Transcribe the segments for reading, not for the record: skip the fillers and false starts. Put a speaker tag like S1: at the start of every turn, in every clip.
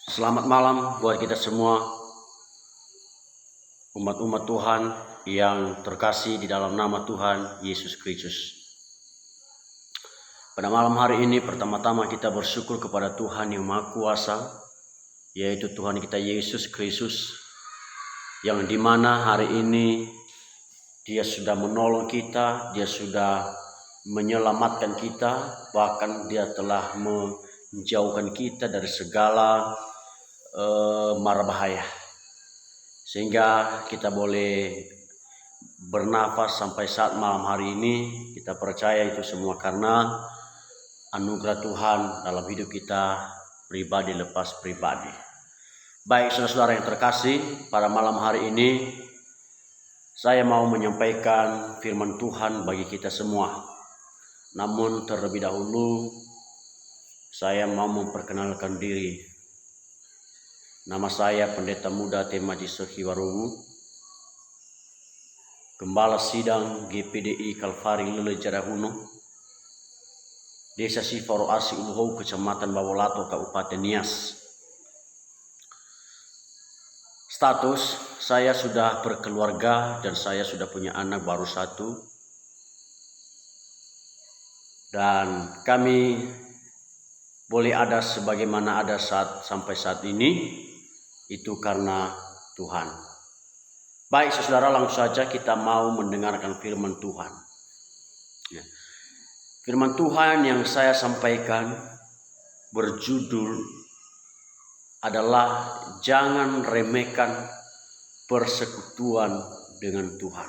S1: Selamat malam buat kita semua, umat-umat Tuhan yang terkasih di dalam nama Tuhan Yesus Kristus. Pada malam hari ini pertama-tama kita bersyukur kepada Tuhan yang Maha Kuasa, yaitu Tuhan kita Yesus Kristus, yang dimana hari ini Dia sudah menolong kita, Dia sudah menyelamatkan kita, bahkan Dia telah menjauhkan kita dari segala mara bahaya, sehingga kita boleh bernafas sampai saat malam hari ini. Kita percaya itu semua karena anugerah Tuhan dalam hidup kita pribadi lepas pribadi. Baik saudara-saudara yang terkasih, pada malam hari ini saya mau menyampaikan firman Tuhan bagi kita semua. Namun terlebih dahulu saya mau memperkenalkan diri. Nama saya Pendeta Muda Temaji Sehiwarungu, Gembala Sidang GPDI Kalvari Lele Jarahuno, Desa Sifaro Asi Uluhou, Kecamatan Bawolato, Kabupaten Nias. Status, saya sudah berkeluarga dan saya sudah punya anak baru satu. Dan kami boleh ada sebagaimana ada sampai saat ini, itu karena Tuhan. Baik saudara, langsung saja kita mau mendengarkan firman Tuhan. Firman Tuhan yang saya sampaikan berjudul adalah jangan remehkan persekutuan dengan Tuhan.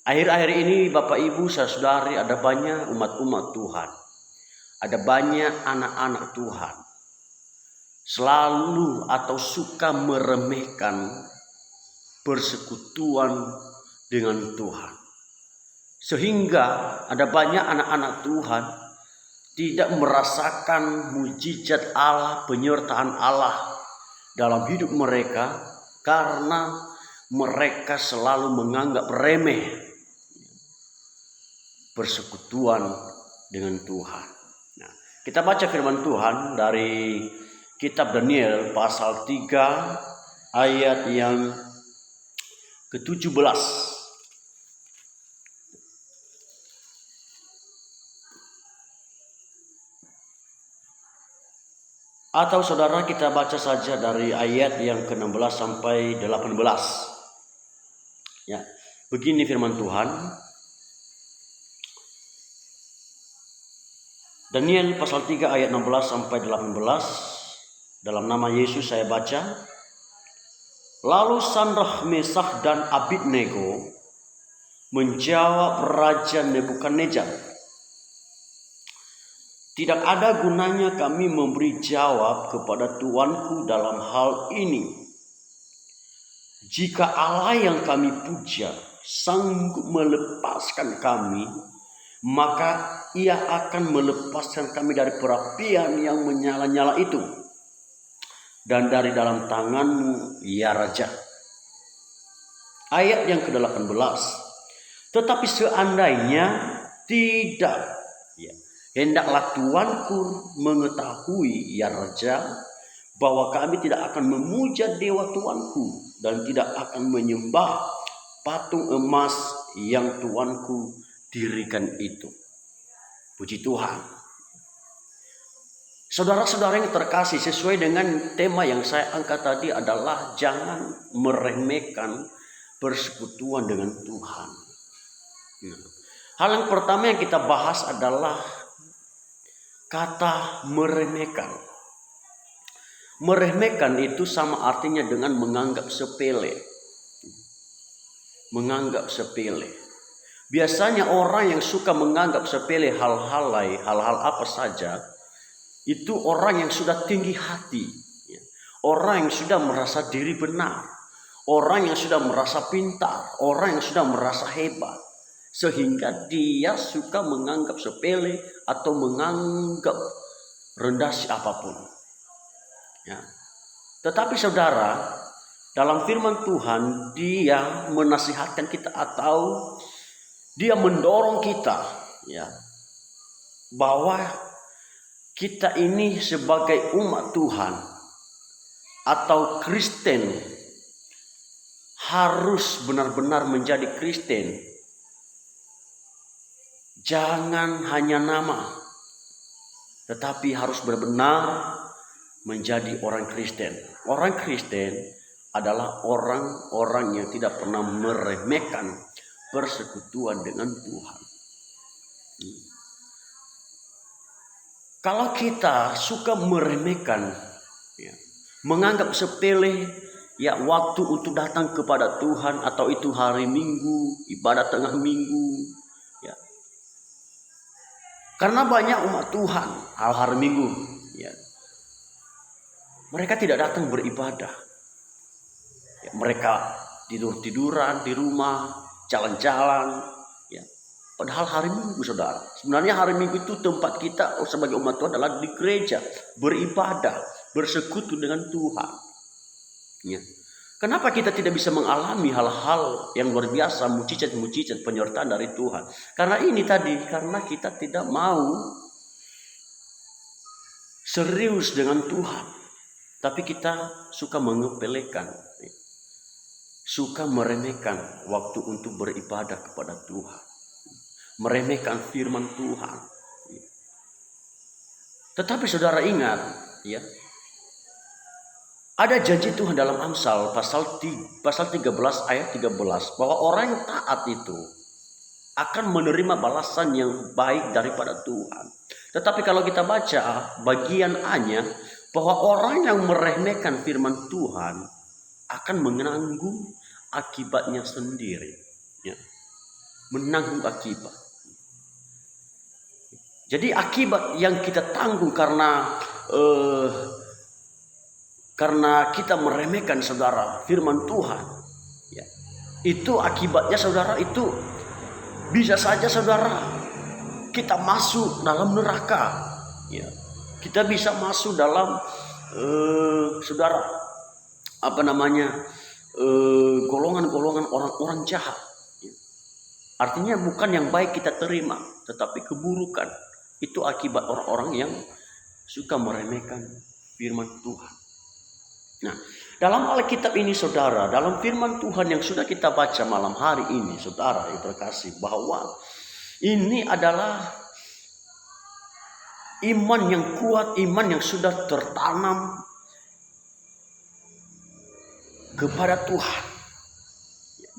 S1: Akhir-akhir ini Bapak Ibu saudari, ada banyak umat-umat Tuhan, ada banyak anak-anak Tuhan selalu atau suka meremehkan persekutuan dengan Tuhan. Sehingga ada banyak anak-anak Tuhan tidak merasakan mujizat Allah, penyertaan Allah dalam hidup mereka karena mereka selalu menganggap remeh persekutuan dengan Tuhan. Nah, kita baca firman Tuhan dari Kitab Daniel pasal 3 ayat yang ke-17. Atau saudara kita baca saja dari ayat yang ke-16 sampai 18. Ya, begini firman Tuhan. Daniel pasal 3 ayat 16 sampai 18. Dalam nama Yesus saya baca. Lalu Sadrach, Mesakh dan Abednego menjawab Raja Nebukadnezar, tidak ada gunanya kami memberi jawab kepada tuanku dalam hal ini. Jika Allah yang kami puja sanggup melepaskan kami, maka Ia akan melepaskan kami dari perapian yang menyala-nyala itu dan dari dalam tanganmu, ya Raja. Ayat yang ke-18. Tetapi seandainya tidak, hendaklah tuanku mengetahui, ya Raja, bahwa kami tidak akan memuja dewa tuanku dan tidak akan menyembah patung emas yang tuanku dirikan itu. Puji Tuhan. Saudara-saudara yang terkasih, sesuai dengan tema yang saya angkat tadi adalah jangan meremehkan persekutuan dengan Tuhan. Hal yang pertama yang kita bahas adalah kata meremehkan. Meremehkan itu sama artinya dengan menganggap sepele. Menganggap sepele. Biasanya orang yang suka menganggap sepele hal-hal apa saja, itu orang yang sudah tinggi hati, orang yang sudah merasa diri benar, orang yang sudah merasa pintar, orang yang sudah merasa hebat, sehingga dia suka menganggap sepele atau menganggap rendah siapapun. Tetapi saudara, dalam firman Tuhan Dia menasihatkan kita atau Dia mendorong kita, bahwa kita ini sebagai umat Tuhan atau Kristen harus benar-benar menjadi Kristen. Jangan hanya nama, tetapi harus benar-benar menjadi orang Kristen. Orang Kristen adalah orang-orang yang tidak pernah meremehkan persekutuan dengan Tuhan. Kalau kita suka meremehkan, menganggap sepele waktu untuk datang kepada Tuhan, atau itu hari Minggu, ibadat tengah minggu, karena banyak umat Tuhan hari Minggu, mereka tidak datang beribadah. Mereka tidur-tiduran di rumah, jalan-jalan. Padahal hari Minggu, saudara. Sebenarnya hari Minggu itu tempat kita sebagai umat Tuhan adalah di gereja, beribadah, bersekutu dengan Tuhan. Kenapa kita tidak bisa mengalami hal-hal yang luar biasa, mujizat-mujizat penyertaan dari Tuhan? Karena karena kita tidak mau serius dengan Tuhan. Tapi kita suka mengepelekan, suka meremehkan waktu untuk beribadah kepada Tuhan. Meremehkan firman Tuhan. Tetapi saudara ingat, ada janji Tuhan dalam Amsal pasal 13 ayat 13 bahwa orang yang taat itu akan menerima balasan yang baik daripada Tuhan. Tetapi kalau kita baca bagian A-nya, bahwa orang yang meremehkan firman Tuhan akan menanggung akibatnya sendiri. Menanggung akibat. Jadi akibat yang kita tanggung karena kita meremehkan saudara firman Tuhan, itu akibatnya saudara, itu bisa saja saudara kita masuk dalam neraka. Kita bisa masuk dalam saudara golongan-golongan orang-orang jahat. Artinya bukan yang baik kita terima, tetapi keburukan. Itu akibat orang-orang yang suka meremehkan firman Tuhan. Nah, dalam Alkitab ini saudara, dalam firman Tuhan yang sudah kita baca malam hari ini, saudara yang terkasih, bahwa ini adalah iman yang kuat, iman yang sudah tertanam kepada Tuhan.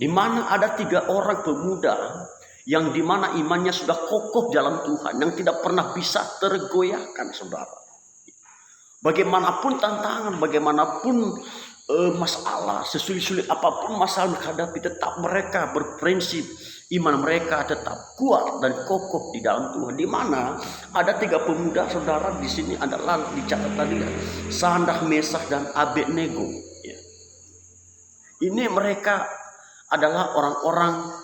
S1: Di mana ada 3 orang pemuda yang di mana imannya sudah kokoh dalam Tuhan, yang tidak pernah bisa tergoyahkan, saudara. Bagaimanapun tantangan, bagaimanapun masalah, sesulit-sulit apapun masalah menghadapi, tetap mereka berprinsip, iman mereka tetap kuat dan kokoh di dalam Tuhan. Di mana ada 3 pemuda, saudara, di sini adalah dicatat tadi, Sadraq, Mesyakh dan Abednego. Ini mereka adalah orang-orang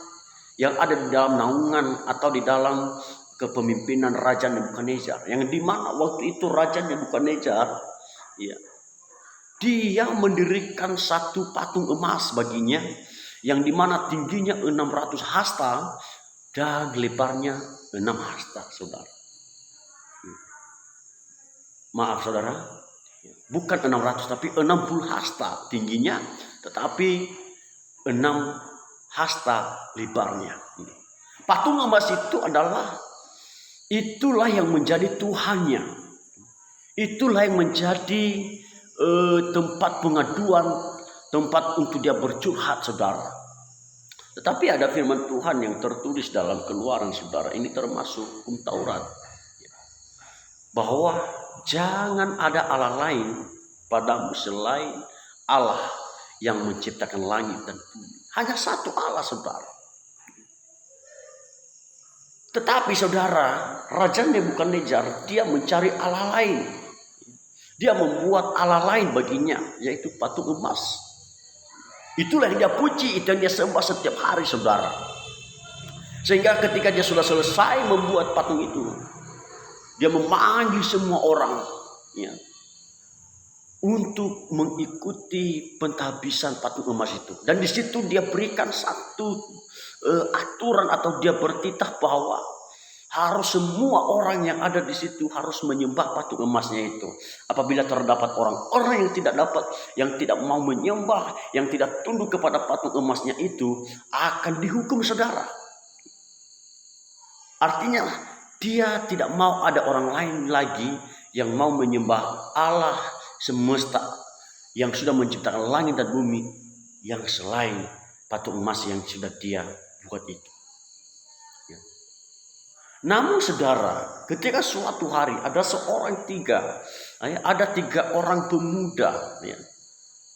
S1: yang ada di dalam naungan atau di dalam kepemimpinan Raja Nebukadnezar, yang dimana waktu itu Raja Nebukadnezar dia mendirikan satu patung emas baginya, yang dimana tingginya 600 hasta dan lebarnya 6 hasta, saudara. Maaf saudara, bukan 600 tapi 60 hasta tingginya, tetapi 6 hasta lebarnya. Patung emas itu itulah yang menjadi Tuhannya. Itulah yang menjadi tempat pengaduan, tempat untuk dia bercurhat, saudara. Tetapi ada firman Tuhan yang tertulis dalam Keluaran, saudara. Ini termasuk hukum Taurat, bahwa jangan ada Allah lain padamu selain Allah yang menciptakan langit dan bumi. Hanya satu Allah, saudara. Tetapi saudara, Raja Nebukadnezar dia mencari Allah lain. Dia membuat Allah lain baginya, yaitu patung emas. Itulah yang dia puji, itu yang dia sembah setiap hari, saudara. Sehingga ketika dia sudah selesai membuat patung itu, dia memanggil semua orang untuk mengikuti pentabisan patung emas itu. Dan di situ dia berikan satu aturan, atau dia bertitah bahwa Harus semua orang yang ada di situ harus menyembah patung emasnya itu. Apabila terdapat orang-orang yang tidak mau menyembah, yang tidak tunduk kepada patung emasnya itu, akan dihukum, saudara. Artinya dia tidak mau ada orang lain lagi yang mau menyembah Allah semesta yang sudah menciptakan langit dan bumi, yang selain patung emas yang sudah dia buat itu. Ya. Namun saudara, ketika suatu hari ada tiga orang pemuda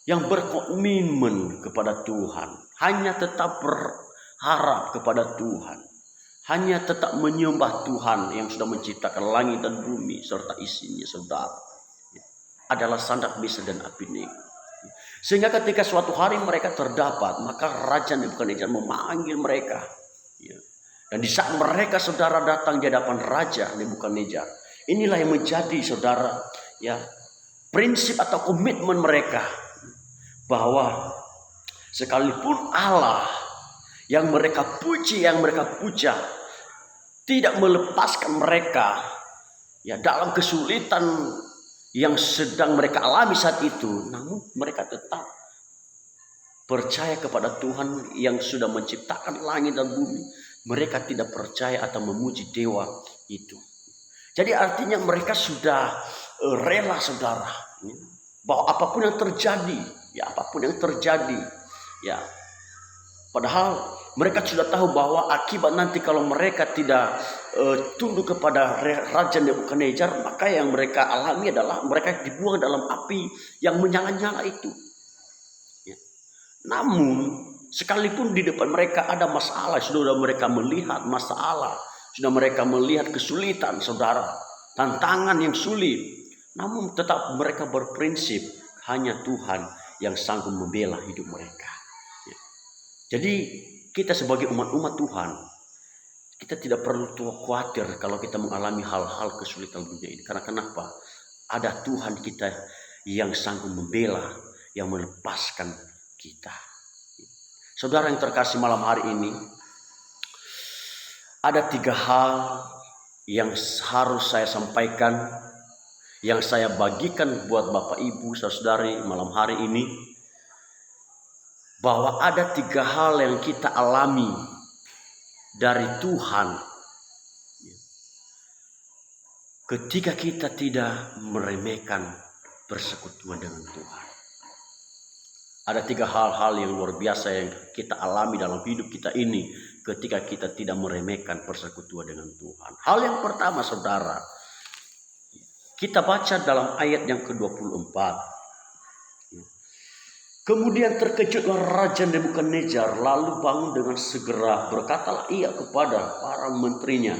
S1: yang berkomitmen kepada Tuhan, hanya tetap berharap kepada Tuhan, hanya tetap menyembah Tuhan yang sudah menciptakan langit dan bumi serta isinya, saudara, adalah Sadrak, Mesak dan Abednego. Sehingga ketika suatu hari mereka terdapat, maka Raja Nebukadnezar memanggil mereka. Dan di saat mereka, saudara, datang di hadapan Raja Nebukadnezar, inilah yang menjadi, saudara, prinsip atau komitmen mereka, bahwa sekalipun Allah yang mereka puji, yang mereka puja, tidak melepaskan mereka dalam kesulitan yang sedang mereka alami saat itu, namun mereka tetap percaya kepada Tuhan yang sudah menciptakan langit dan bumi. Mereka tidak percaya atau memuji dewa itu. Jadi artinya mereka sudah rela, saudara, bahwa apapun yang terjadi, padahal mereka sudah tahu bahwa akibat nanti kalau mereka tidak tunduk kepada Raja Nebukadnezar, maka yang mereka alami adalah mereka dibuang dalam api yang menyala-nyala itu. Namun sekalipun di depan mereka ada masalah, sudah mereka melihat masalah, sudah mereka melihat kesulitan, saudara, tantangan yang sulit, namun tetap mereka berprinsip hanya Tuhan yang sanggup membela hidup mereka. Jadi kita sebagai umat-umat Tuhan, kita tidak perlu khawatir kalau kita mengalami hal-hal kesulitan dunia ini. Karena kenapa? Ada Tuhan kita yang sanggup membela, yang melepaskan kita. Saudara yang terkasih, malam hari ini ada 3 hal yang harus saya sampaikan, yang saya bagikan buat Bapak Ibu saudari malam hari ini, bahwa ada 3 hal yang kita alami dari Tuhan ketika kita tidak meremehkan persekutuan dengan Tuhan. Ada 3 hal-hal yang luar biasa yang kita alami dalam hidup kita ini ketika kita tidak meremehkan persekutuan dengan Tuhan. Hal yang pertama, saudara, kita baca dalam ayat yang ke-24. Kemudian terkejutlah Raja Nebukadnezar, lalu bangun dengan segera, berkatalah ia kepada para menterinya,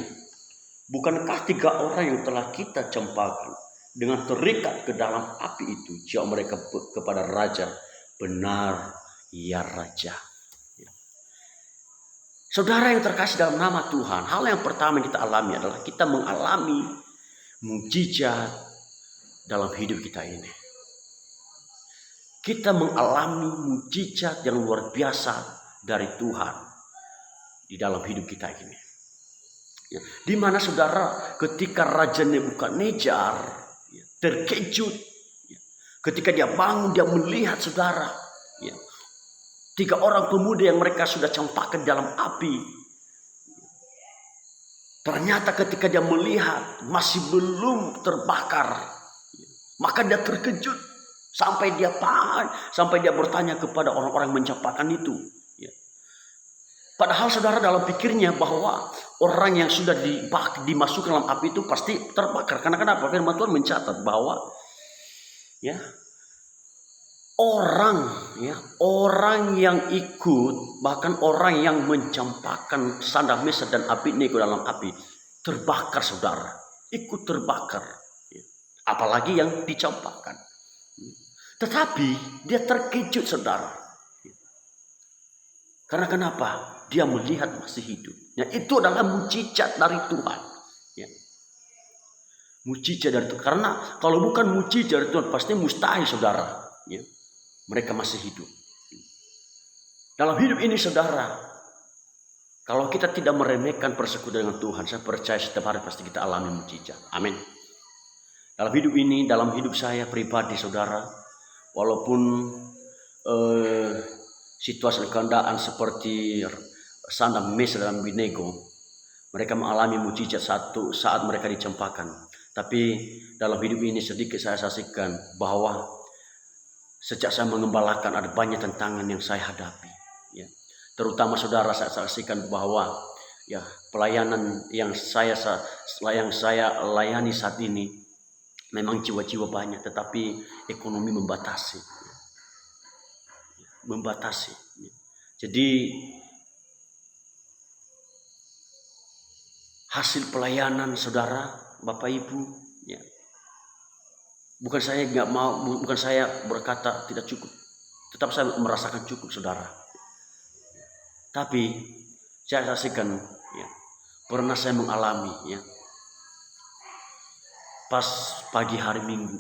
S1: bukankah 3 orang yang telah kita campakkan dengan terikat ke dalam api itu? Jawab mereka kepada Raja, benar ya Raja. Saudara yang terkasih dalam nama Tuhan, hal yang pertama yang kita alami adalah kita mengalami mukjizat dalam hidup kita ini. Kita mengalami mukjizat yang luar biasa dari Tuhan di dalam hidup kita ini. Di mana, saudara, ketika Raja Nebukadnezar terkejut, ketika dia bangun, dia melihat, saudara, 3 orang pemuda yang mereka sudah campakkan dalam api. Ternyata ketika dia melihat masih belum terbakar, maka dia terkejut. Sampai dia bertanya kepada orang-orang yang mencampakkan itu. Padahal, saudara, dalam pikirnya bahwa orang yang sudah dimasukkan dalam api itu pasti terbakar. Karena kenapa? Firman Tuhan mencatat bahwa orang yang ikut, bahkan orang yang mencampakkan Sadrak, Mesak dan Abednego dalam api, terbakar, saudara. Ikut terbakar. Apalagi yang dicampakkan. Tetapi dia terkejut, saudara. Karena kenapa? Dia melihat masih hidup. Itu adalah mukjizat dari Tuhan. Mukjizat dari Tuhan. Karena kalau bukan mukjizat dari Tuhan, pasti mustahil, saudara. Mereka masih hidup. Dalam hidup ini, saudara, Kalau kita tidak meremehkan persekutuan dengan Tuhan, saya percaya setiap hari pasti kita alami mujizat. Amin. Dalam hidup ini, dalam hidup saya pribadi, saudara, walaupun situasi keadaan seperti Sandam, Mesir, dan Abednego, mereka mengalami mujizat satu saat mereka dicampakkan. Tapi dalam hidup ini sedikit saya saksikan bahwa sejak saya mengembalakan ada banyak tantangan yang saya hadapi. Ya. Terutama saudara, saya saksikan bahwa ya pelayanan yang saya layani saat ini memang jiwa-jiwa banyak, tetapi ekonomi membatasi. Jadi hasil pelayanan saudara, Bapak Ibu, ya, bukan saya berkata tidak cukup, tetap saya merasakan cukup, saudara. Tapi saya saksikan, ya, pernah saya mengalami, ya, pas pagi hari Minggu,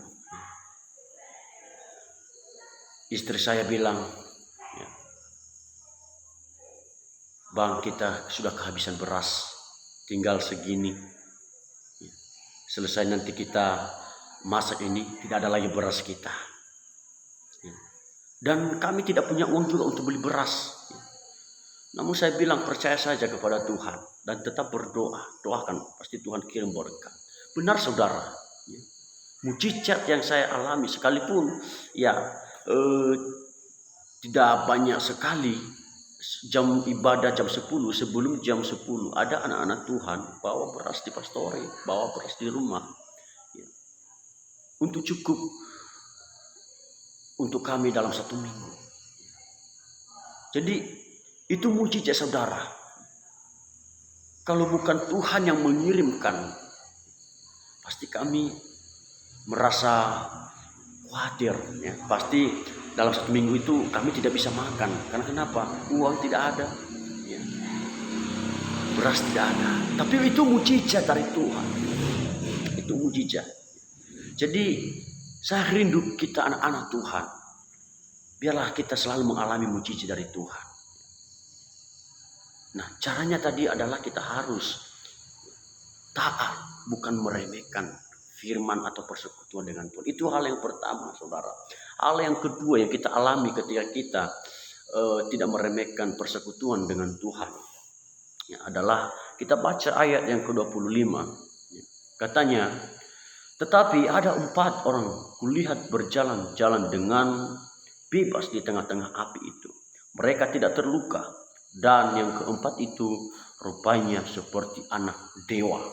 S1: istri saya bilang, ya, Bang, kita sudah kehabisan beras, tinggal segini, ya, selesai nanti kita masak ini tidak ada lagi beras kita, ya. Dan kami tidak punya uang juga untuk beli beras, ya. Namun saya bilang percaya saja kepada Tuhan dan tetap berdoa, doakan pasti Tuhan kirim berkat. Benar saudara, ya. Mujizat yang saya alami sekalipun ya tidak banyak sekali. Jam ibadah jam 10, sebelum jam 10 ada anak-anak Tuhan bawa beras di pastori, bawa beras di rumah, ya, untuk cukup untuk kami dalam 1 minggu. Jadi itu mujizat saudara. Kalau bukan Tuhan yang mengirimkan, pasti kami merasa khawatir, ya. Pasti dalam 1 minggu itu kami tidak bisa makan. Karena kenapa? Uang tidak ada, ya. Beras tidak ada. Tapi itu mujizat dari Tuhan. Itu mujizat. Jadi saya rindu kita anak-anak Tuhan, biarlah kita selalu mengalami mujizat dari Tuhan. Nah, caranya tadi adalah kita harus taat, bukan meremehkan firman atau persekutuan dengan Tuhan. Itu hal yang pertama, saudara. Hal yang kedua yang kita alami ketika kita tidak meremehkan persekutuan dengan Tuhan, ya, adalah kita baca ayat yang ke-25. Ya, katanya, tetapi ada 4 orang kulihat berjalan-jalan dengan bebas di tengah-tengah api itu. Mereka tidak terluka. Dan yang keempat itu rupanya seperti anak dewa.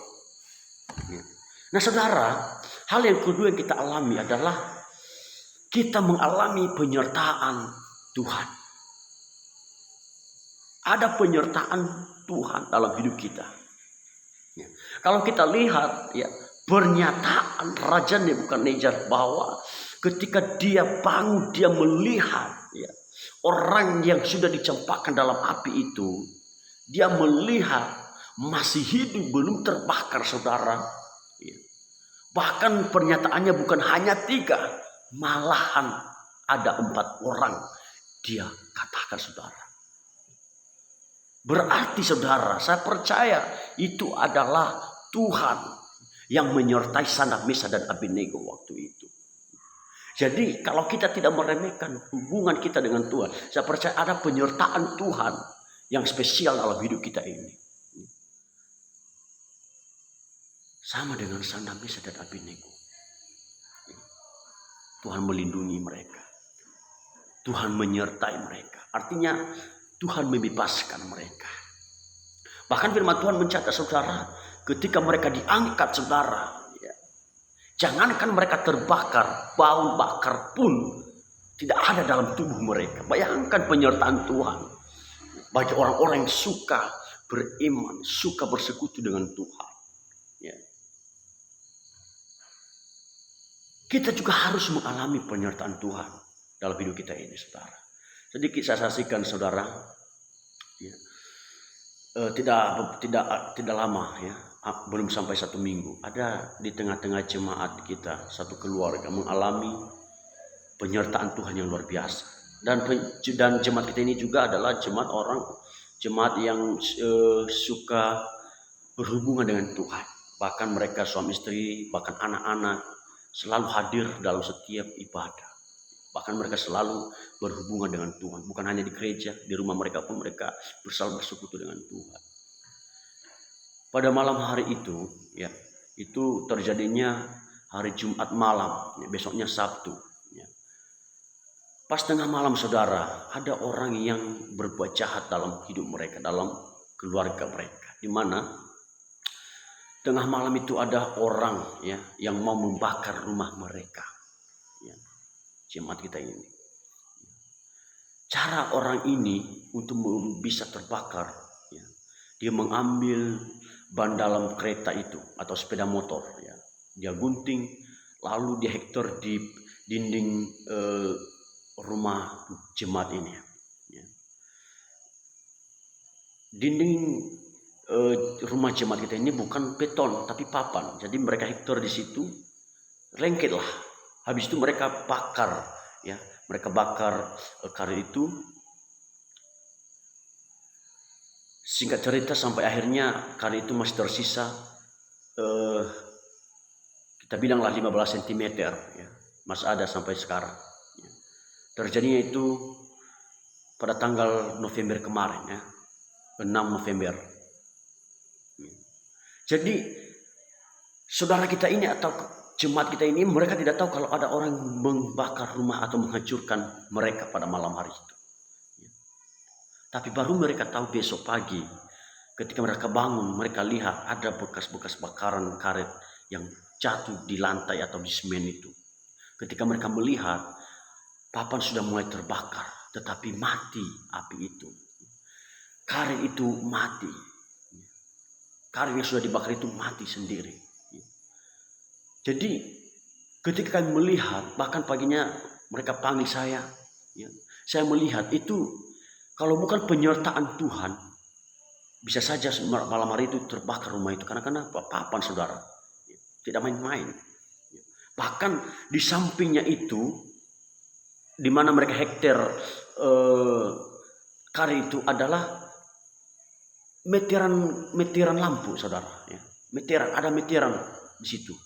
S1: Nah saudara, hal yang kedua yang kita alami adalah kita mengalami penyertaan Tuhan. Ada penyertaan Tuhan dalam hidup kita. Ya. Kalau kita lihat, ya, pernyataan Raja Nebukadnezar bahwa ketika dia bangun, dia melihat, ya, orang yang sudah dicampakkan dalam api itu, dia melihat masih hidup, belum terbakar, saudara. Ya. Bahkan pernyataannya bukan hanya 3, malahan ada 4 orang dia katakan, saudara. Berarti saudara, saya percaya itu adalah Tuhan yang menyertai Sandrak, Mesir, dan Abednego waktu itu. Jadi kalau kita tidak meremehkan hubungan kita dengan Tuhan, saya percaya ada penyertaan Tuhan yang spesial dalam hidup kita ini. Sama dengan Sandrak, Mesir, dan Abednego. Tuhan melindungi mereka. Tuhan menyertai mereka. Artinya Tuhan membebaskan mereka. Bahkan firman Tuhan mencatat, saudara, ketika mereka diangkat, saudara, jangankan mereka terbakar, bau bakar pun tidak ada dalam tubuh mereka. Bayangkan penyertaan Tuhan bagi orang-orang yang suka beriman, suka bersekutu dengan Tuhan. Ya. Kita juga harus mengalami penyertaan Tuhan dalam hidup kita ini, saudara. Sedikit saya saksikan, saudara, ya, tidak lama, ya. Belum sampai 1 minggu, ada di tengah-tengah jemaat kita satu keluarga mengalami penyertaan Tuhan yang luar biasa. Dan jemaat kita ini juga adalah jemaat orang jemaat yang suka berhubungan dengan Tuhan. Bahkan mereka suami istri, bahkan anak-anak selalu hadir dalam setiap ibadah. Bahkan mereka selalu berhubungan dengan Tuhan. Bukan hanya di gereja, di rumah mereka pun mereka bersalalu bersekutu dengan Tuhan. Pada malam hari itu, ya, itu terjadinya hari Jumat malam, ya, besoknya Sabtu. Ya. Pas tengah malam saudara, ada orang yang berbuat jahat dalam hidup mereka, dalam keluarga mereka. Di mana tengah malam itu ada orang, ya, yang mau membakar rumah mereka. Ya. Jemaat kita ini. Cara orang ini untuk bisa terbakar, ya, dia mengambil ban dalam kereta itu atau sepeda motor, ya, dia gunting lalu dia hektar di dinding rumah jemaat ini, ya. Dinding rumah jemaat kita ini bukan beton tapi papan, jadi mereka hektar di situ, lengket lah. Habis itu mereka bakar, ya, mereka bakar karet itu. Singkat cerita sampai akhirnya karet itu masih tersisa, kita bilanglah 15 cm, ya, masih ada sampai sekarang. Ya. Terjadinya itu pada tanggal November kemarin, ya, 6 November. Ya. Jadi saudara kita ini atau jemaat kita ini, mereka tidak tahu kalau ada orang membakar rumah atau menghancurkan mereka pada malam hari itu. Tapi baru mereka tahu besok pagi, ketika mereka bangun, mereka lihat ada bekas-bekas bakaran karet yang jatuh di lantai atau di semen itu. Ketika mereka melihat, papan sudah mulai terbakar, tetapi mati api itu. Karet itu mati. Karet yang sudah dibakar itu mati sendiri. Jadi ketika kami melihat, bahkan paginya mereka panggil saya, ya, saya melihat itu. Kalau bukan penyertaan Tuhan, bisa saja malam hari itu terbakar rumah itu. Karena papan saudara, tidak main-main. Bahkan di sampingnya itu, di mana mereka hektar karet itu adalah meteran lampu saudara. Meteran, ada meteran di situ.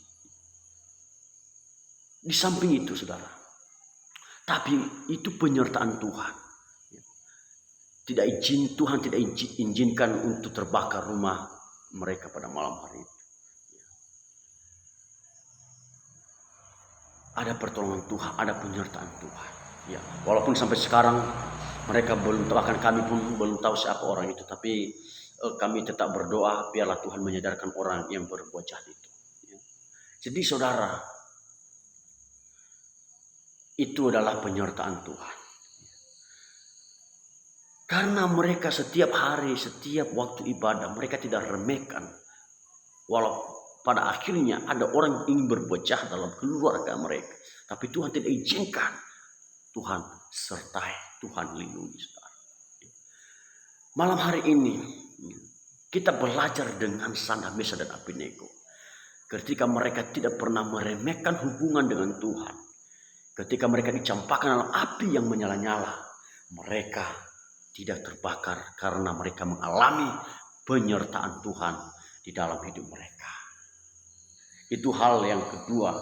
S1: Di samping itu saudara. Tapi itu penyertaan Tuhan. Tuhan tidak izinkan untuk terbakar rumah mereka pada malam hari itu. Ada pertolongan Tuhan, ada penyertaan Tuhan. Ya, walaupun sampai sekarang mereka belum tahu, bahkan kami pun belum tahu siapa orang itu, tapi kami tetap berdoa biarlah Tuhan menyadarkan orang yang berbuat jahat itu. Ya. Jadi saudara, itu adalah penyertaan Tuhan. Karena mereka setiap hari, setiap waktu ibadah, mereka tidak remehkan. Walau pada akhirnya ada orang yang ingin berbuat jahat dalam keluarga mereka. Tapi Tuhan tidak izinkan. Tuhan sertai, Tuhan lindungi. Malam hari ini, kita belajar dengan Sandah, Mesak dan Abednego. Ketika mereka tidak pernah meremehkan hubungan dengan Tuhan. Ketika mereka dicampakkan dalam api yang menyala-nyala. Mereka tidak terbakar karena mereka mengalami penyertaan Tuhan di dalam hidup mereka. Itu hal yang kedua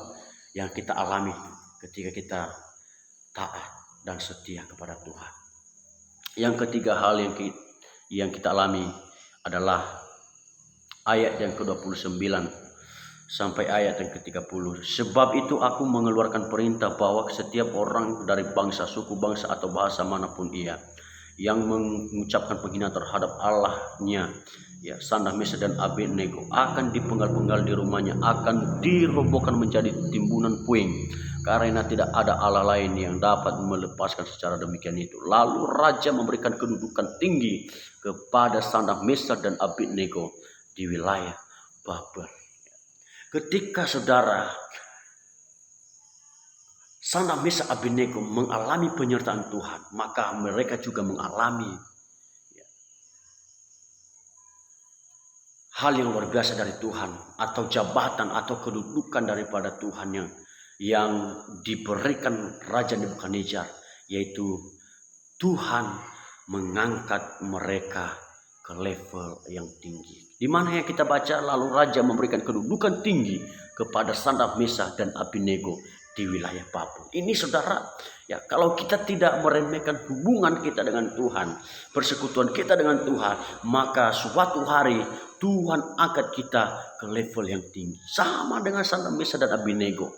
S1: yang kita alami ketika kita taat dan setia kepada Tuhan. Yang ketiga hal yang kita alami adalah ayat yang ke-29 sampai ayat yang ke-30. Sebab itu aku mengeluarkan perintah bahwa setiap orang dari bangsa, suku, bangsa atau bahasa manapun ia yang mengucapkan penghinaan terhadap Allahnya, ya, Sandah, Mesak dan Abednego, akan dipenggal-penggal di rumahnya, akan dirobohkan menjadi timbunan puing, karena tidak ada Allah lain yang dapat melepaskan secara demikian itu. Lalu raja memberikan kedudukan tinggi kepada Sandah, Mesak dan Abednego di wilayah Babel. Ketika saudara Sandah, Mesak, Abednego mengalami penyertaan Tuhan, maka mereka juga mengalami hal yang luar biasa dari Tuhan, atau jabatan atau kedudukan daripada Tuhan yang diberikan Raja Nebukadnezar, yaitu Tuhan mengangkat mereka ke level yang tinggi. Di mana yang kita baca, lalu raja memberikan kedudukan tinggi kepada Sadrak, Mesak dan Abednego di wilayah Babel. Ini saudara, ya kalau kita tidak meremehkan hubungan kita dengan Tuhan, persekutuan kita dengan Tuhan, maka suatu hari Tuhan angkat kita ke level yang tinggi. Sama dengan Sadrak, Mesak dan Abednego.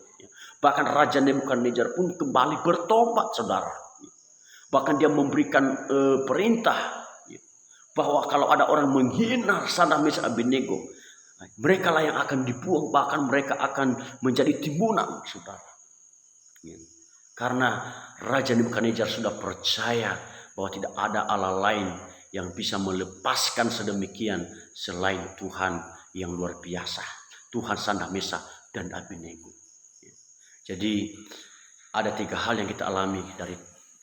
S1: Bahkan Raja Nebukadnezar pun kembali bertobat, saudara. Bahkan dia memberikan perintah bahwa kalau ada orang menghina Sadrak, Mesak, Abednego, mereka lah yang akan dibuang, bahkan mereka akan menjadi timbunan, saudara. Karena Raja Nebukadnezar sudah percaya bahwa tidak ada Allah lain yang bisa melepaskan sedemikian selain Tuhan yang luar biasa, Tuhan Sadrak, Mesak dan Abednego. Jadi ada 3 hal yang kita alami dari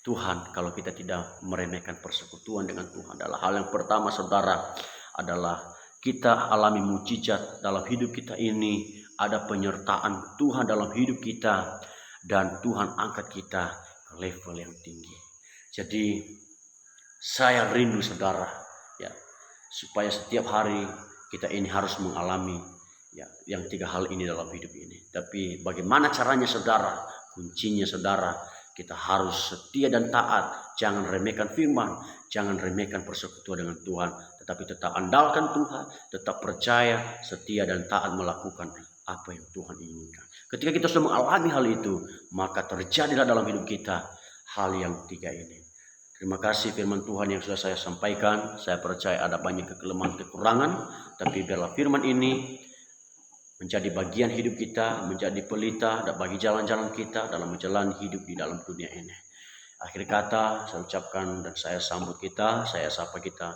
S1: Tuhan kalau kita tidak meremehkan persekutuan dengan Tuhan. Adalah hal yang pertama, saudara, adalah kita alami mujizat dalam hidup kita ini. Ada penyertaan Tuhan dalam hidup kita, dan Tuhan angkat kita ke level yang tinggi. Jadi saya rindu, saudara, ya, supaya setiap hari kita ini harus mengalami ya yang 3 hal ini dalam hidup ini. Tapi bagaimana caranya, saudara? Kuncinya, saudara, kita harus setia dan taat. Jangan remehkan firman, jangan remehkan persekutuan dengan Tuhan, tetapi tetap andalkan Tuhan, tetap percaya, setia dan taat melakukan apa yang Tuhan inginkan. Ketika kita sudah mengalami hal itu, maka terjadilah dalam hidup kita hal yang 3 ini. Terima kasih firman Tuhan yang sudah saya sampaikan. Saya percaya ada banyak kelemahan, kekurangan, tapi biarlah firman ini menjadi bagian hidup kita, menjadi pelita dan bagi jalan-jalan kita dalam menjalani hidup di dalam dunia ini. Akhir kata saya ucapkan dan saya sambut kita, saya sapa kita.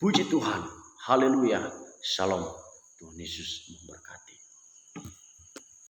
S1: Puji Tuhan, haleluya, shalom, Tuhan Yesus memberkati.